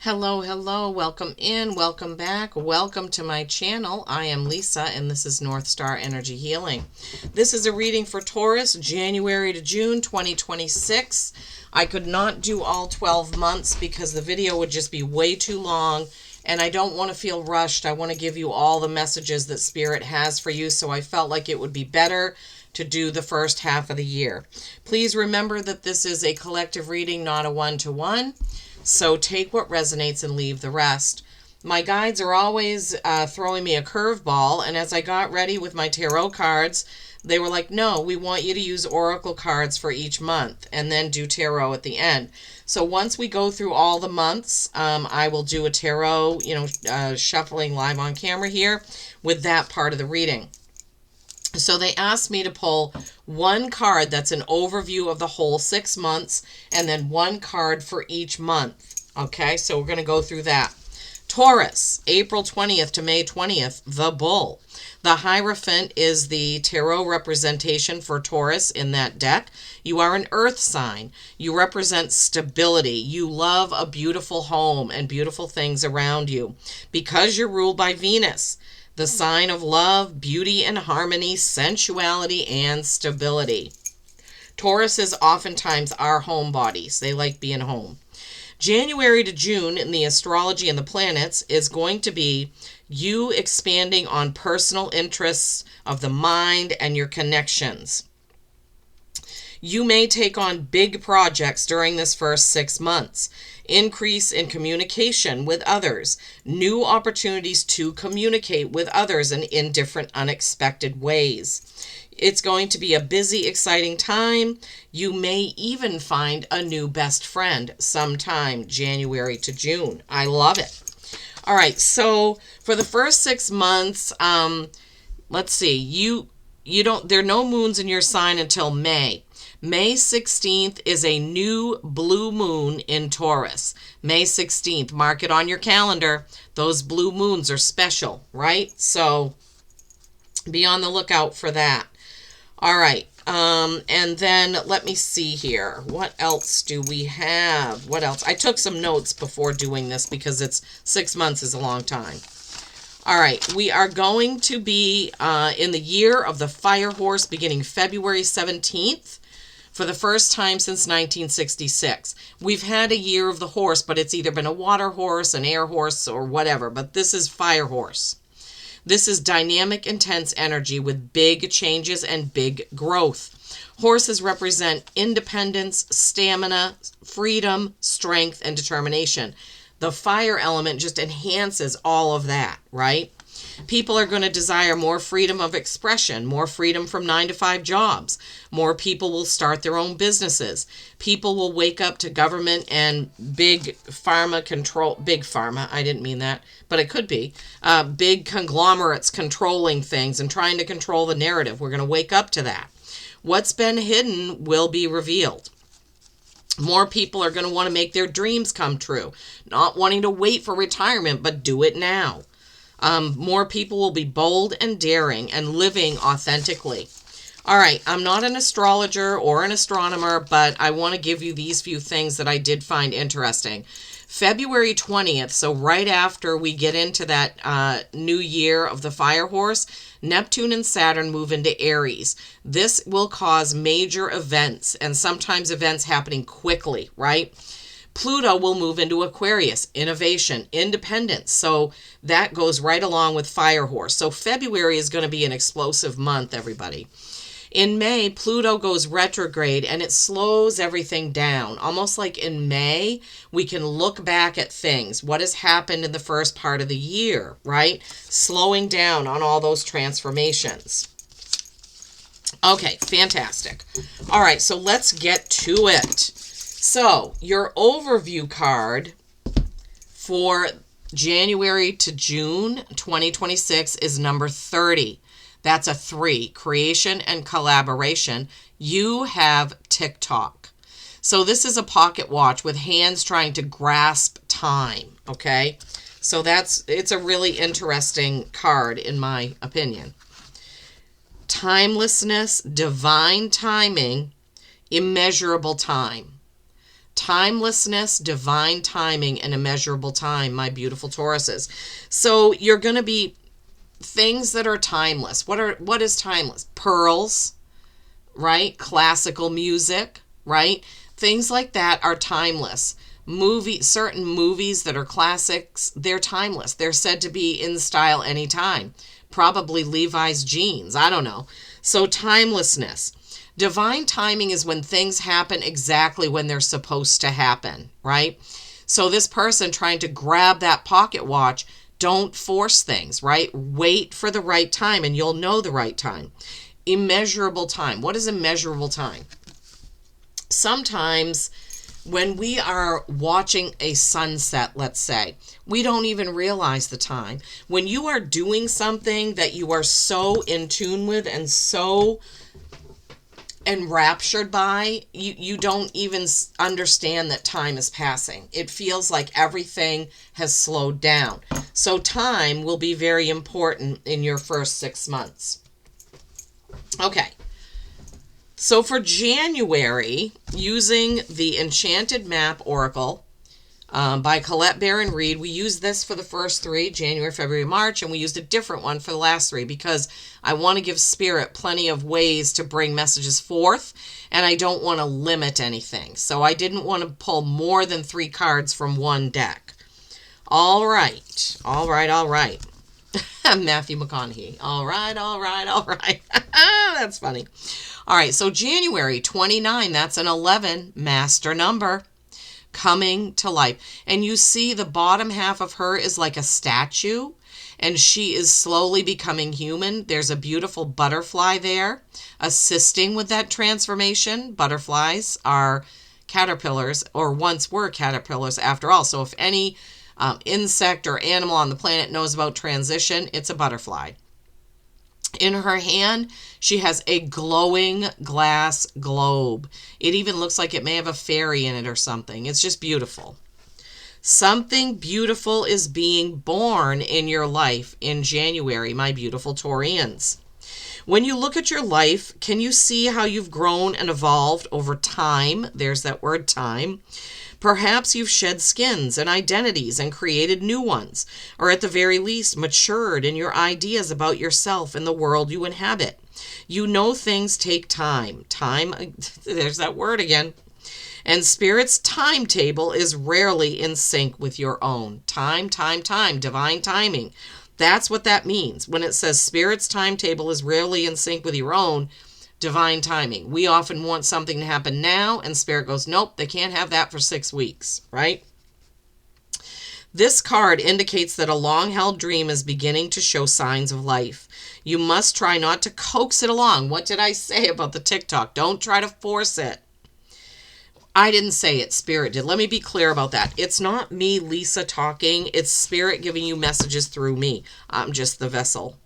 Hello, hello, welcome in, welcome back, welcome to my channel. I am Lisa and this is North Star Energy Healing. This is a reading for Taurus, January to June 2026. I could not do all 12 months because the video would just be way too long and I don't want to feel rushed. I want to give you all the messages that Spirit has for you, so I felt like it would be better to do the first half of the year. Please remember that this is a collective reading, not a one-to-one. So take what resonates and leave the rest. My guides are always throwing me a curveball, and as I got ready with my tarot cards, they were like, no, we want you to use oracle cards for each month and then do tarot at the end. So once we go through all the months, I will do a tarot, shuffling live on camera here with that part of the reading. So they asked me to pull one card that's an overview of the whole 6 months and then one card for each month. Okay, so we're going to go through that. Taurus, April 20th to May 20th, the Bull. The Hierophant is the tarot representation for Taurus in that deck. You are an earth sign. You represent stability. You love a beautiful home and beautiful things around you because you're ruled by Venus, the sign of love, beauty and harmony, sensuality, and stability. Tauruses oftentimes are homebodies. They like being home. January to June in the astrology and the planets is going to be you expanding on personal interests of the mind and your connections. You may take on big projects during this first 6 months. Increase in communication with others. New opportunities to communicate with others and in different unexpected ways. It's going to be a busy, exciting time. You may even find a new best friend sometime January to June. I love it. All right, so for the first 6 months, let's see. There are no moons in your sign until May. May 16th is a new blue moon in Taurus. May 16th, mark it on your calendar. Those blue moons are special, right? So be on the lookout for that. All right, and then let me see here. What else do we have? What else? I took some notes before doing this because 6 months is a long time. All right, we are going to be in the year of the fire horse beginning February 17th. For the first time since 1966. We've had a year of the horse, but it's either been a water horse, an air horse, or whatever. But this is fire horse. This is dynamic, intense energy with big changes and big growth. Horses represent independence, stamina, freedom, strength, and determination. The fire element just enhances all of that, right? People are going to desire more freedom of expression, more freedom from 9-to-5 jobs. More people will start their own businesses. People will wake up to government and big pharma control. Big pharma, I didn't mean that, but it could be. Big conglomerates controlling things and trying to control the narrative. We're going to wake up to that. What's been hidden will be revealed. More people are going to want to make their dreams come true, not wanting to wait for retirement, but do it now. More people will be bold and daring and living authentically. All right, I'm not an astrologer or an astronomer, but I want to give you these few things that I did find interesting. February 20th, so right after we get into that new year of the fire horse, Neptune and Saturn move into Aries. This will cause major events, and sometimes events happening quickly, right? Pluto will move into Aquarius, innovation, independence. So that goes right along with fire horse. So February is going to be an explosive month, everybody. In May, Pluto goes retrograde and it slows everything down. Almost like in May, we can look back at things. What has happened in the first part of the year, right? Slowing down on all those transformations. Okay, fantastic. All right, so let's get to it. So, your overview card for January to June 2026 is number 30. That's a 3, creation and collaboration. You have TikTok. So this is a pocket watch with hands trying to grasp time, okay? So it's a really interesting card in my opinion. Timelessness, divine timing, immeasurable time. Timelessness, divine timing, and immeasurable time, my beautiful Tauruses. So you're going to be things that are timeless. What is timeless? Pearls, right? Classical music, right? Things like that are timeless. Certain movies that are classics, they're timeless. They're said to be in style anytime. Probably Levi's jeans. I don't know. So timelessness. Divine timing is when things happen exactly when they're supposed to happen, right? So this person trying to grab that pocket watch, don't force things, right? Wait for the right time and you'll know the right time. Immeasurable time. What is immeasurable time? Sometimes when we are watching a sunset, let's say, we don't even realize the time. When you are doing something that you are so in tune with and so enraptured by, you don't even understand that time is passing. It feels like everything has slowed down. So time will be very important in your first 6 months. Okay. So for January, using the Enchanted Map Oracle by Colette Baron Reed, we used this for the first 3, January, February, March, and we used a different one for the last 3 because I want to give Spirit plenty of ways to bring messages forth, and I don't want to limit anything. So I didn't want to pull more than 3 cards from one deck. All right. Matthew McConaughey. All right. That's funny. All right, so January 29, that's an 11, master number, coming to life. And you see the bottom half of her is like a statue, and she is slowly becoming human. There's a beautiful butterfly there assisting with that transformation. Butterflies are caterpillars, or once were caterpillars after all. So if any insect or animal on the planet knows about transition, it's a butterfly. In her hand, she has a glowing glass globe. It even looks like it may have a fairy in it or something. It's just beautiful. Something beautiful is being born in your life in January, my beautiful Taurians. When you look at your life, can you see how you've grown and evolved over time? There's that word, time. Perhaps you've shed skins and identities and created new ones, or at the very least matured in your ideas about yourself and the world you inhabit. You know things take time. Time, there's that word again. And Spirit's timetable is rarely in sync with your own. Time, divine timing. That's what that means. When it says Spirit's timetable is rarely in sync with your own, divine timing. We often want something to happen now, and Spirit goes, nope, they can't have that for 6 weeks, right? This card indicates that a long-held dream is beginning to show signs of life. You must try not to coax it along. What did I say about the TikTok? Don't try to force it. I didn't say it. Spirit did. Let me be clear about that. It's not me, Lisa, talking. It's Spirit giving you messages through me. I'm just the vessel.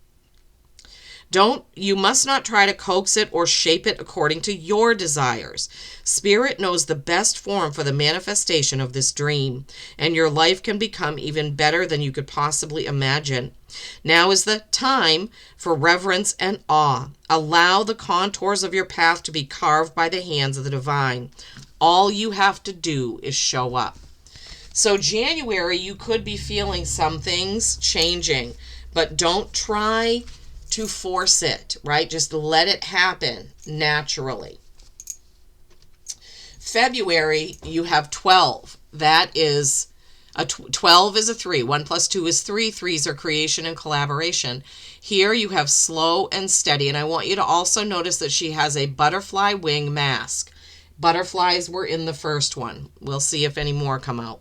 You must not try to coax it or shape it according to your desires. Spirit knows the best form for the manifestation of this dream, and your life can become even better than you could possibly imagine. Now is the time for reverence and awe. Allow the contours of your path to be carved by the hands of the divine. All you have to do is show up. So January, you could be feeling some things changing, but don't try to force it, right? Just let it happen naturally. February, you have 12. That is 12 is a 3. 1 plus 2 is 3. 3s are creation and collaboration. Here you have slow and steady. And I want you to also notice that she has a butterfly wing mask. Butterflies were in the first one. We'll see if any more come out.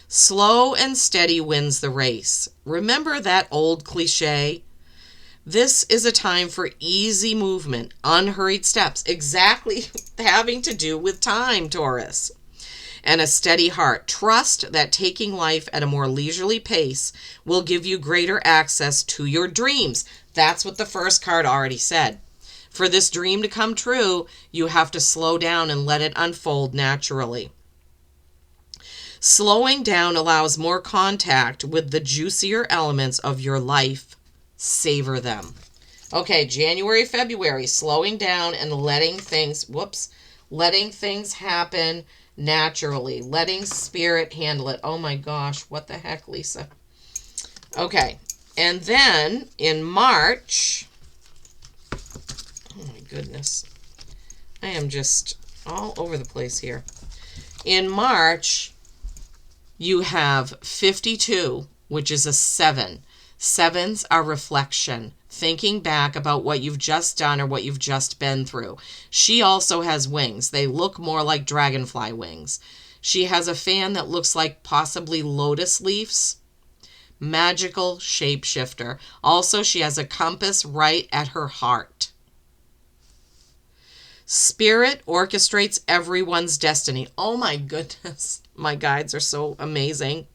Slow and steady wins the race. Remember that old cliche? This is a time for easy movement, unhurried steps, exactly having to do with time, Taurus. And a steady heart. Trust that taking life at a more leisurely pace will give you greater access to your dreams. That's what the first card already said. For this dream to come true, you have to slow down and let it unfold naturally. Slowing down allows more contact with the juicier elements of your life. Savor them. Okay, January, February, slowing down and letting things happen naturally, letting spirit handle it. Oh my gosh, what the heck, Lisa? Okay, and then in March, oh my goodness, I am just all over the place here. In March, you have 52, which is a 7. Sevens are reflection, thinking back about what you've just done or what you've just been through. She also has wings. They look more like dragonfly wings. She has a fan that looks like possibly lotus leaves. Magical shapeshifter. Also, she has a compass right at her heart. Spirit orchestrates everyone's destiny. Oh my goodness. My guides are so amazing.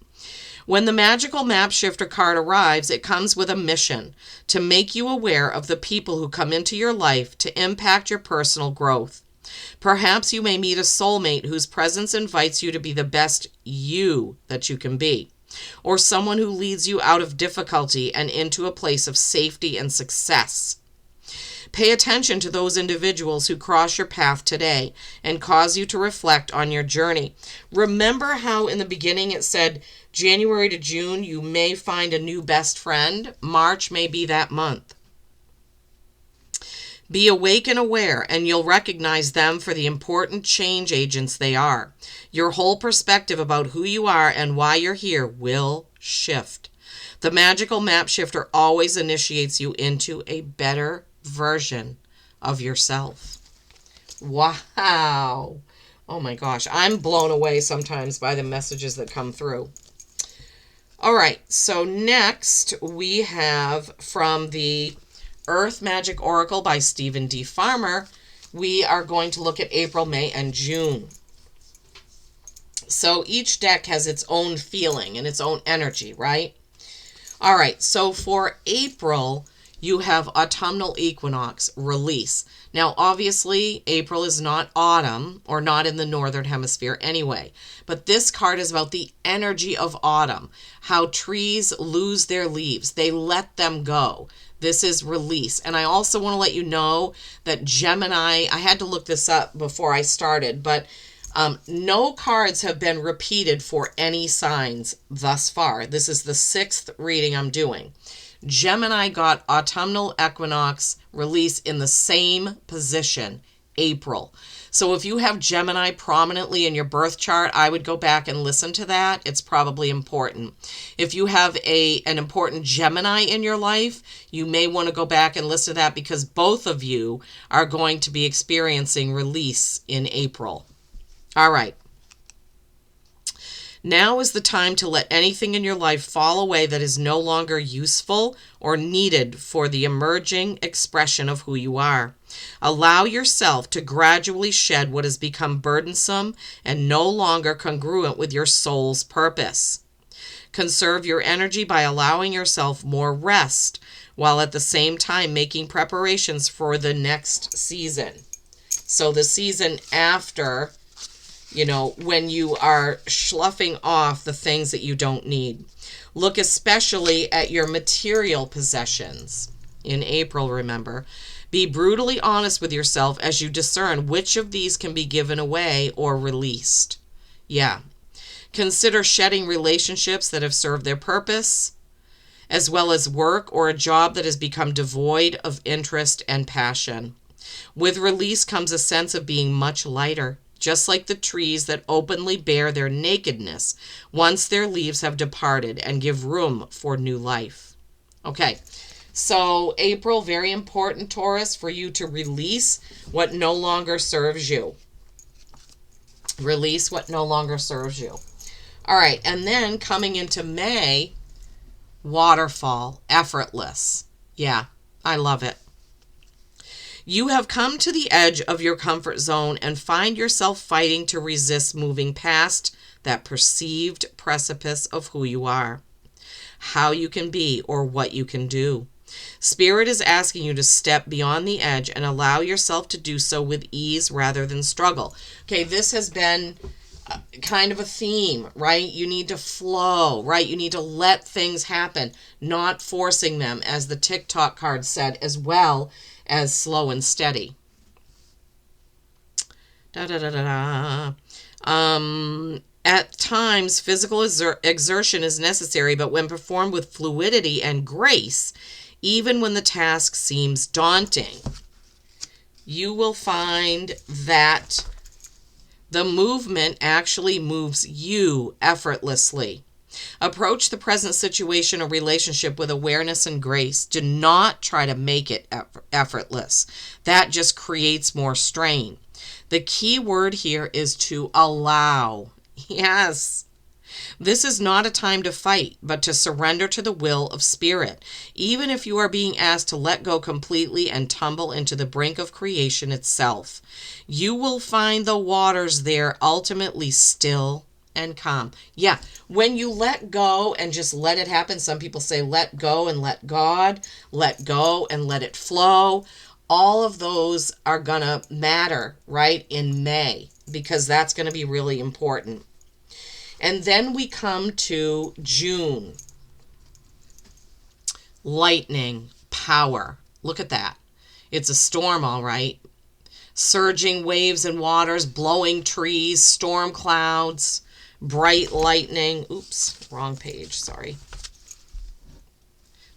When the magical map shifter card arrives, it comes with a mission to make you aware of the people who come into your life to impact your personal growth. Perhaps you may meet a soulmate whose presence invites you to be the best you that you can be, or someone who leads you out of difficulty and into a place of safety and success. Pay attention to those individuals who cross your path today and cause you to reflect on your journey. Remember how in the beginning it said January to June you may find a new best friend? March may be that month. Be awake and aware, and you'll recognize them for the important change agents they are. Your whole perspective about who you are and why you're here will shift. The magical map shifter always initiates you into a better version of yourself. Wow. Oh my gosh. I'm blown away sometimes by the messages that come through. All right. So next we have from the Earth Magic Oracle by Stephen D. Farmer, we are going to look at April, May, and June. So each deck has its own feeling and its own energy, right? All right. So for April, you have autumnal equinox, release. Now, obviously, April is not autumn or not in the northern hemisphere anyway. But this card is about the energy of autumn, how trees lose their leaves. They let them go. This is release. And I also want to let you know that Gemini, I had to look this up before I started, but no cards have been repeated for any signs thus far. This is the 6th reading I'm doing. Gemini got autumnal equinox release in the same position, April. So if you have Gemini prominently in your birth chart, I would go back and listen to that. It's probably important. If you have an important Gemini in your life, you may want to go back and listen to that because both of you are going to be experiencing release in April. All right. Now is the time to let anything in your life fall away that is no longer useful or needed for the emerging expression of who you are. Allow yourself to gradually shed what has become burdensome and no longer congruent with your soul's purpose. Conserve your energy by allowing yourself more rest, while at the same time making preparations for the next season. So the season after, when you are sloughing off the things that you don't need. Look especially at your material possessions. In April, remember. Be brutally honest with yourself as you discern which of these can be given away or released. Yeah. Consider shedding relationships that have served their purpose, as well as work or a job that has become devoid of interest and passion. With release comes a sense of being much lighter. Just like the trees that openly bear their nakedness once their leaves have departed and give room for new life. Okay, so April, very important, Taurus, for you to release what no longer serves you. Release what no longer serves you. All right, and then coming into May, waterfall, effortless. Yeah, I love it. You have come to the edge of your comfort zone and find yourself fighting to resist moving past that perceived precipice of who you are, how you can be, or what you can do. Spirit is asking you to step beyond the edge and allow yourself to do so with ease rather than struggle. Okay, this has been kind of a theme, right? You need to flow, right? You need to let things happen, not forcing them, as the TikTok card said, as well as slow and steady. At times, physical exertion is necessary, but when performed with fluidity and grace, even when the task seems daunting, you will find that the movement actually moves you effortlessly. Approach the present situation or relationship with awareness and grace. Do not try to make it effortless. That just creates more strain. The key word here is to allow. Yes. This is not a time to fight, but to surrender to the will of spirit. Even if you are being asked to let go completely and tumble into the brink of creation itself, you will find the waters there ultimately still and calm. Yeah, when you let go and just let it happen, some people say let go and let God, let go and let it flow. All of those are going to matter, right, in May, because that's going to be really important. And then we come to June. Lightning, power. Look at that. It's a storm, all right. Surging waves and waters, blowing trees, storm clouds, bright lightning. Oops, wrong page, sorry.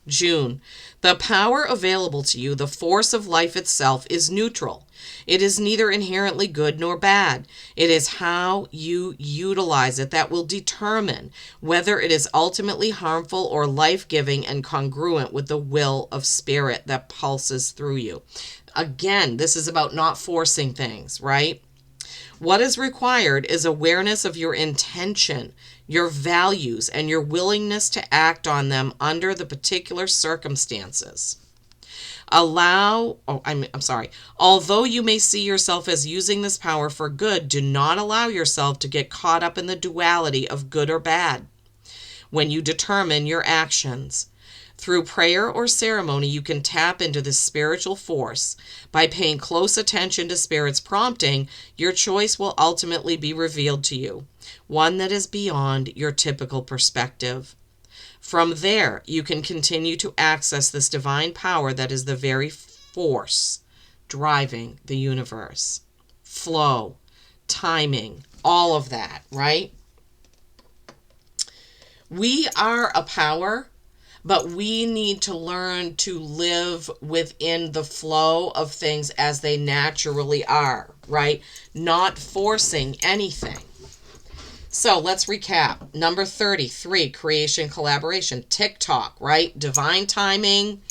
June. The power available to you, the force of life itself, is neutral. It is neither inherently good nor bad. It is how you utilize it that will determine whether it is ultimately harmful or life-giving and congruent with the will of spirit that pulses through you. Again, this is about not forcing things, right? What is required is awareness of your intention, your values, and your willingness to act on them under the particular circumstances. Although you may see yourself as using this power for good, do not allow yourself to get caught up in the duality of good or bad when you determine your actions. Through prayer or ceremony, you can tap into this spiritual force. By paying close attention to Spirit's prompting, your choice will ultimately be revealed to you, one that is beyond your typical perspective. From there, you can continue to access this divine power that is the very force driving the universe. Flow, timing, all of that, right? We are a power, but we need to learn to live within the flow of things as they naturally are, right? Not forcing anything. So let's recap. Number 33, creation, collaboration. TikTok, right? Divine timing,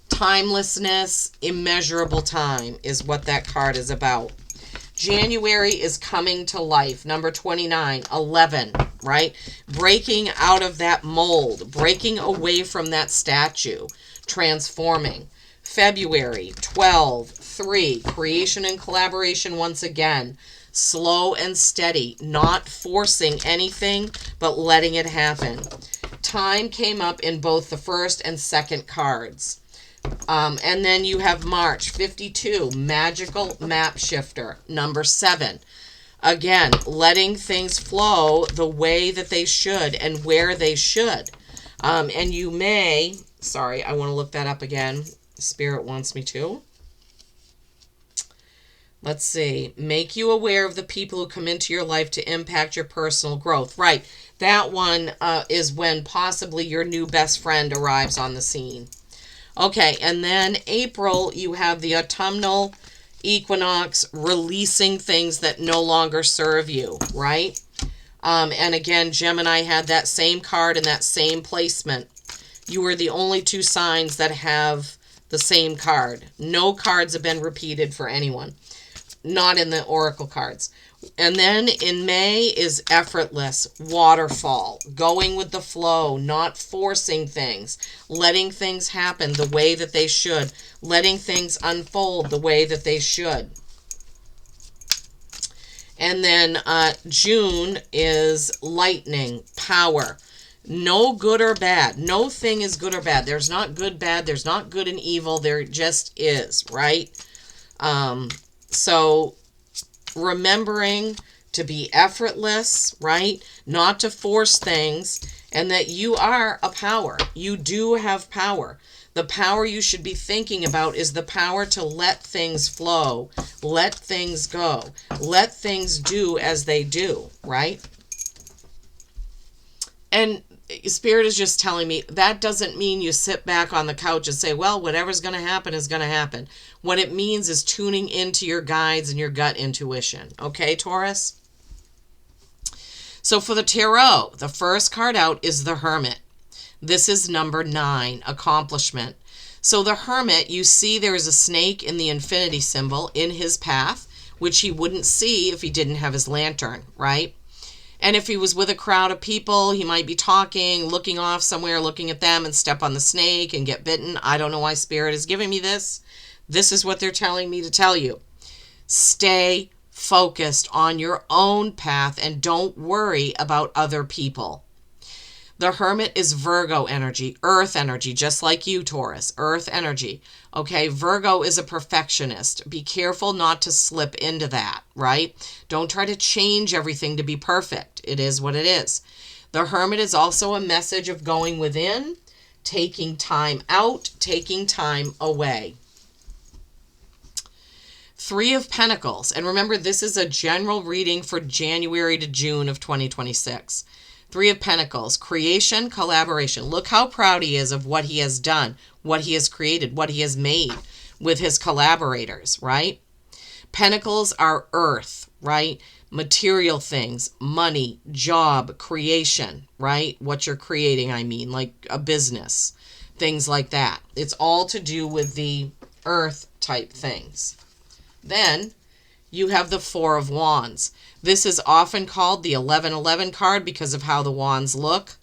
timelessness, immeasurable time is what that card is about. January is coming to life. Number 29, 11, right? Breaking out of that mold, breaking away from that statue, transforming. February, 12, 3, creation and collaboration once again. Slow and steady, not forcing anything, but letting it happen. Time came up in both the first and second cards. And then you have March, 52, magical map shifter. Number 7, again, letting things flow the way that they should and where they should. And you may, sorry, I want to look that up again. Spirit wants me to. Let's see. Make you aware of the people who come into your life to impact your personal growth. Right. That one is when possibly your new best friend arrives on the scene. Okay. And then April, you have the autumnal equinox, releasing things that no longer serve you. Right. And again, Gemini had that same card and that same placement. You were the only two signs that have the same card. No cards have been repeated for anyone. Not in the oracle cards. And then in May is effortless, waterfall, going with the flow, not forcing things, letting things happen the way that they should, letting things unfold the way that they should. And then June is lightning, power. No good or bad. No thing is good or bad. There's not good, bad. There's not good and evil. There just is, right? So remembering to be effortless, right? Not to force things, and that you are a power. You do have power. The power you should be thinking about is the power to let things flow, let things go, let things do as they do, right? And Spirit is just telling me that doesn't mean you sit back on the couch and say, well, whatever's going to happen is going to happen. What it means is tuning into your guides and your gut intuition. Okay, Taurus? So for the tarot, the first card out is the Hermit. This is number 9, accomplishment. So the Hermit, you see there is a snake in the infinity symbol in his path, which he wouldn't see if he didn't have his lantern, right? And if he was with a crowd of people, he might be talking, looking off somewhere, looking at them and step on the snake and get bitten. I don't know why Spirit is giving me this. This is what they're telling me to tell you. Stay focused on your own path and don't worry about other people. The Hermit is Virgo energy, earth energy, just like you, Taurus, earth energy. Okay, Virgo is a perfectionist. Be careful not to slip into that, right? Don't try to change everything to be perfect. It is what it is. The Hermit is also a message of going within, taking time out, taking time away. 3 of Pentacles. And remember, this is a general reading for January to June of 2026. 3 of Pentacles, creation, collaboration. Look how proud he is of what he has done, what he has created, what he has made with his collaborators, right? Pentacles are earth, right? Material things, money, job, creation, right? What you're creating, I mean, like a business, things like that. It's all to do with the earth type things. Then you have the 4 of Wands. This is often called the 11-11 card because of how the wands look.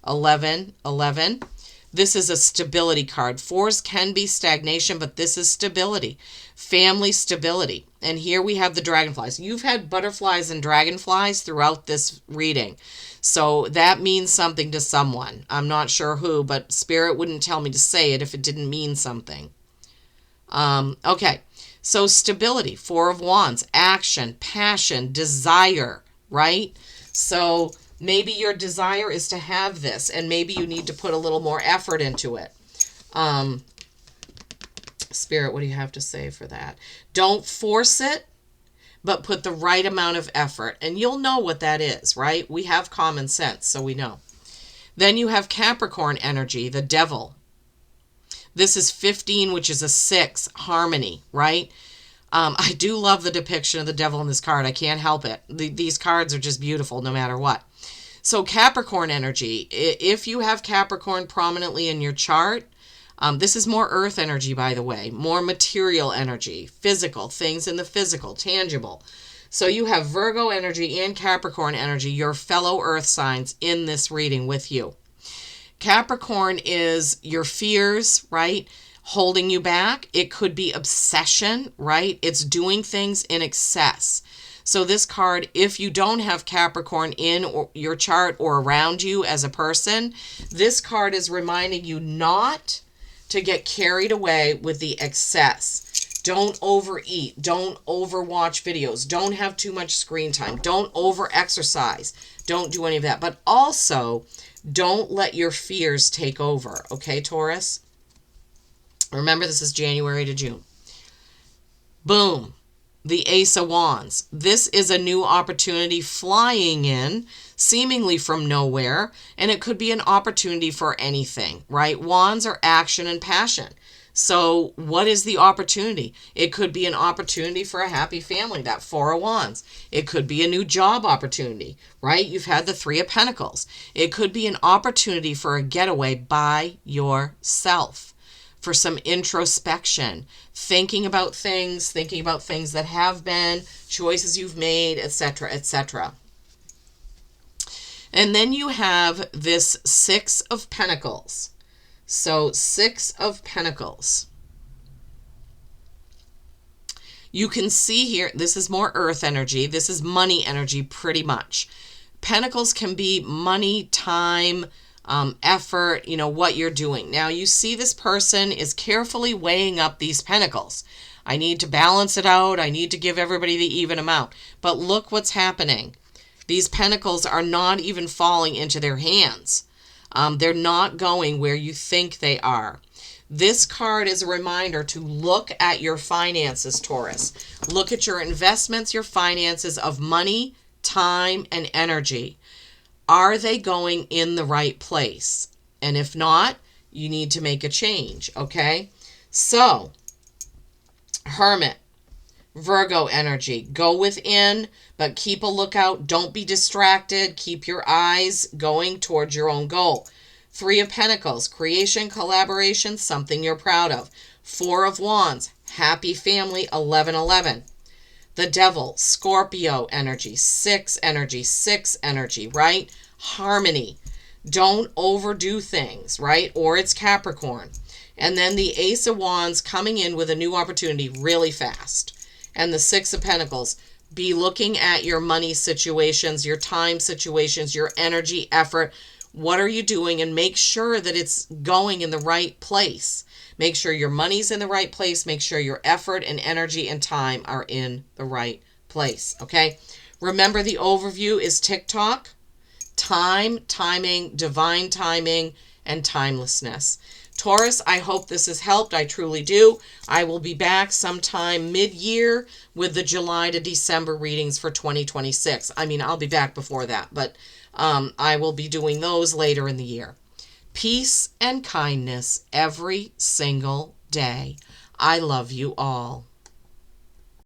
11-11. This is a stability card. 4s can be stagnation, but this is stability. Family stability. And here we have the dragonflies. You've had butterflies and dragonflies throughout this reading. So that means something to someone. I'm not sure who, but Spirit wouldn't tell me to say it if it didn't mean something. Okay. So stability, 4 of Wands, action, passion, desire, right? So maybe your desire is to have this, and maybe you need to put a little more effort into it. Spirit, what do you have to say for that? Don't force it, but put the right amount of effort, and you'll know what that is, right? We have common sense, so we know. Then you have Capricorn energy, the devil. This is 15, which is a 6, harmony, right? I do love the depiction of the devil in this card. I can't help it. These cards are just beautiful no matter what. So Capricorn energy, if you have Capricorn prominently in your chart, this is more earth energy, by the way, more material energy, physical, things in the physical, tangible. So you have Virgo energy and Capricorn energy, your fellow earth signs in this reading with you. Capricorn is your fears, right? Holding you back. It could be obsession, right? It's doing things in excess. So this card, if you don't have Capricorn in your chart or around you as a person, this card is reminding you not to get carried away with the excess. Don't overeat. Don't overwatch videos. Don't have too much screen time. Don't over-exercise. Don't do any of that. But also, don't let your fears take over. Okay, Taurus? Remember, this is January to June. Boom. The Ace of Wands. This is a new opportunity flying in, seemingly from nowhere, and it could be an opportunity for anything, right? Wands are action and passion. So what is the opportunity? It could be an opportunity for a happy family, that 4 of Wands. It could be a new job opportunity, right? You've had the 3 of Pentacles. It could be an opportunity for a getaway by yourself, for some introspection, thinking about things that have been, choices you've made, etc., etc. And then you have this 6 of Pentacles. So 6 of Pentacles. You can see here, this is more earth energy. This is money energy pretty much. Pentacles can be money, time, effort, what you're doing. Now you see this person is carefully weighing up these pentacles. I need to balance it out. I need to give everybody the even amount. But look what's happening. These pentacles are not even falling into their hands. They're not going where you think they are. This card is a reminder to look at your finances, Taurus. Look at your investments, your finances of money, time, and energy. Are they going in the right place? And if not, you need to make a change, okay? So, Hermit, Virgo energy. Go within, but keep a lookout. Don't be distracted. Keep your eyes going towards your own goal. Three of Pentacles, creation, collaboration, something you're proud of. Four of Wands, happy family, 1111. The Devil, Scorpio energy, six energy, right? Harmony. Don't overdo things, right? Or it's Capricorn. And then the Ace of Wands coming in with a new opportunity really fast. And the Six of Pentacles, be looking at your money situations, your time situations, your energy, effort. What are you doing? And make sure that it's going in the right place. Make sure your money's in the right place. Make sure your effort and energy and time are in the right place. Okay? Remember, the overview is TikTok, time, timing, divine timing, and timelessness. Taurus, I hope this has helped. I truly do. I will be back sometime mid-year with the July to December readings for 2026. I mean, I'll be back before that, but I will be doing those later in the year. Peace and kindness every single day. I love you all.